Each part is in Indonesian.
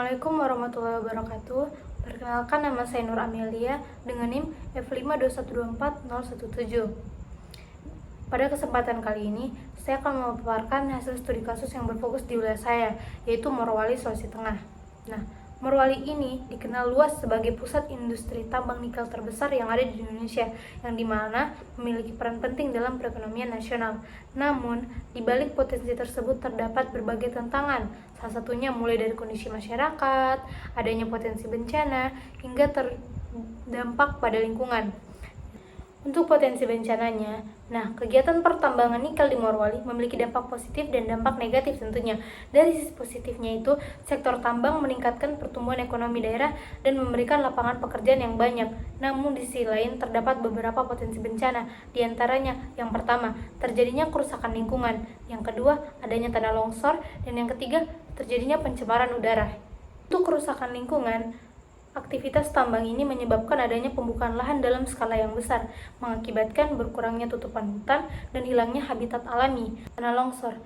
Assalamualaikum warahmatullahi wabarakatuh. Perkenalkan, nama saya Nur Amelia dengan NIM F521240117. Pada kesempatan kali ini, saya akan memaparkan hasil studi kasus yang berfokus di wilayah saya, yaitu Morowali, Sulawesi Tengah. Nah, Morowali ini dikenal luas sebagai pusat industri tambang nikel terbesar yang ada di Indonesia, yang dimana memiliki peran penting dalam perekonomian nasional. Namun, di balik potensi tersebut terdapat berbagai tantangan, salah satunya mulai dari kondisi masyarakat, adanya potensi bencana, hingga terdampak pada lingkungan. Untuk potensi bencananya, kegiatan pertambangan nikel di Morowali memiliki dampak positif dan dampak negatif tentunya. Dari sisi positifnya itu, sektor tambang meningkatkan pertumbuhan ekonomi daerah dan memberikan lapangan pekerjaan yang banyak. Namun di sisi lain terdapat beberapa potensi bencana, di antaranya yang pertama, terjadinya kerusakan lingkungan, yang kedua, adanya tanah longsor, dan yang ketiga, terjadinya pencemaran udara. Untuk kerusakan lingkungan, aktivitas tambang ini menyebabkan adanya pembukaan lahan dalam skala yang besar, mengakibatkan berkurangnya tutupan hutan dan hilangnya habitat alami. Tanah longsor.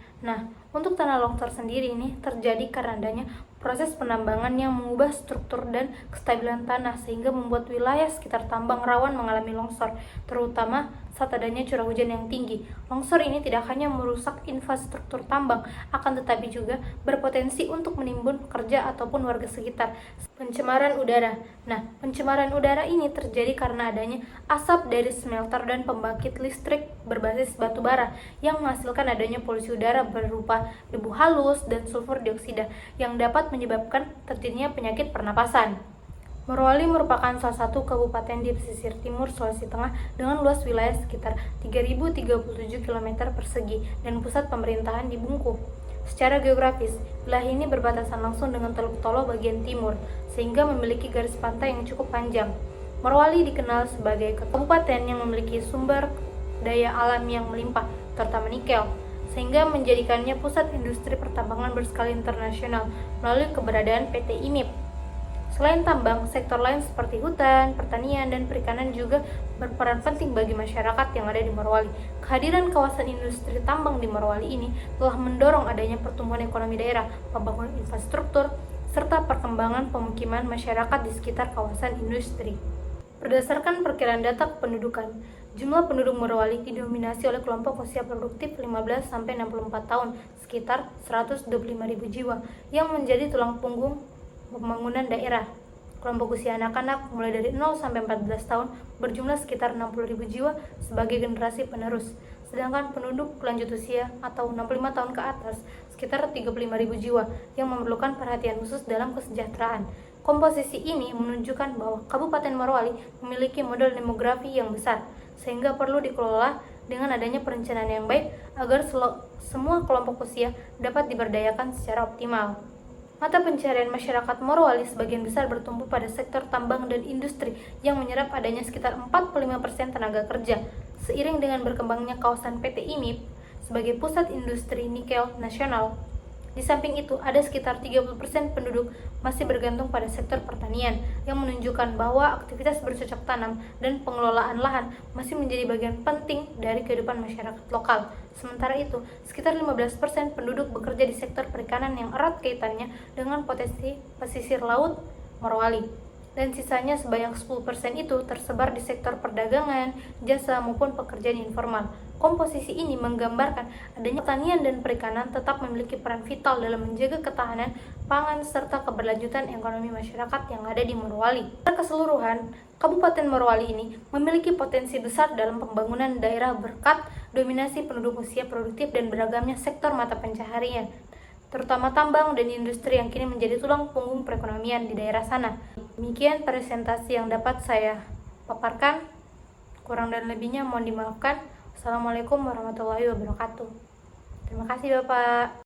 Untuk tanah longsor sendiri ini terjadi karena adanya proses penambangan yang mengubah struktur dan kestabilan tanah sehingga membuat wilayah sekitar tambang rawan mengalami longsor, terutama saat adanya curah hujan yang tinggi. Longsor ini tidak hanya merusak infrastruktur tambang, akan tetapi juga berpotensi untuk menimbun pekerja ataupun warga sekitar. Pencemaran udara. Pencemaran udara ini terjadi karena adanya asap dari smelter dan pembangkit listrik berbasis batu bara yang menghasilkan adanya polusi udara berupa debu halus dan sulfur dioksida yang dapat menyebabkan terjadinya penyakit pernapasan. Morowali merupakan salah satu kabupaten di pesisir timur Sulawesi Tengah dengan luas wilayah sekitar 3.037 km persegi dan pusat pemerintahan di Bungku. Secara geografis, wilayah ini berbatasan langsung dengan Teluk Tolo bagian timur, sehingga memiliki garis pantai yang cukup panjang. Morowali dikenal sebagai kabupaten yang memiliki sumber daya alam yang melimpah, terutama nikel, sehingga menjadikannya pusat industri pertambangan berskala internasional melalui keberadaan PT IMIP. Selain tambang, sektor lain seperti hutan, pertanian, dan perikanan juga berperan penting bagi masyarakat yang ada di Morowali. Kehadiran kawasan industri tambang di Morowali ini telah mendorong adanya pertumbuhan ekonomi daerah, pembangunan infrastruktur, serta perkembangan pemukiman masyarakat di sekitar kawasan industri. Berdasarkan perkiraan data kependudukan, jumlah penduduk Morowali didominasi oleh kelompok usia produktif 15-64 tahun, sekitar 125.000 jiwa, yang menjadi tulang punggung pembangunan daerah. Kelompok usia anak-anak mulai dari 0 sampai 14 tahun berjumlah sekitar 60.000 jiwa sebagai generasi penerus. Sedangkan penduduk lanjut usia atau 65 tahun ke atas sekitar 35.000 jiwa yang memerlukan perhatian khusus dalam kesejahteraan. Komposisi ini menunjukkan bahwa Kabupaten Morowali memiliki modal demografi yang besar, sehingga perlu dikelola dengan adanya perencanaan yang baik agar semua kelompok usia dapat diberdayakan secara optimal. Mata pencarian masyarakat Morowali sebagian besar bertumbuh pada sektor tambang dan industri yang menyerap adanya sekitar 45% tenaga kerja. Seiring dengan berkembangnya kawasan PT IMIP sebagai pusat industri nikel nasional, di samping itu ada sekitar 30% penduduk masih bergantung pada sektor pertanian, yang menunjukkan bahwa aktivitas bercocok tanam dan pengelolaan lahan masih menjadi bagian penting dari kehidupan masyarakat lokal. Sementara itu, sekitar 15% penduduk bekerja di sektor perikanan yang erat kaitannya dengan potensi pesisir laut Morowali, dan sisanya sebanyak 10% itu tersebar di sektor perdagangan, jasa, maupun pekerjaan informal. Komposisi ini menggambarkan adanya pertanian dan perikanan tetap memiliki peran vital dalam menjaga ketahanan pangan serta keberlanjutan ekonomi masyarakat yang ada di Morowali. Secara keseluruhan, Kabupaten Morowali ini memiliki potensi besar dalam pembangunan daerah berkat dominasi penduduk usia produktif dan beragamnya sektor mata pencaharian, terutama tambang dan industri yang kini menjadi tulang punggung perekonomian di daerah sana. Demikian presentasi yang dapat saya paparkan. Kurang dan lebihnya mohon dimaafkan. Assalamualaikum warahmatullahi wabarakatuh. Terima kasih Bapak.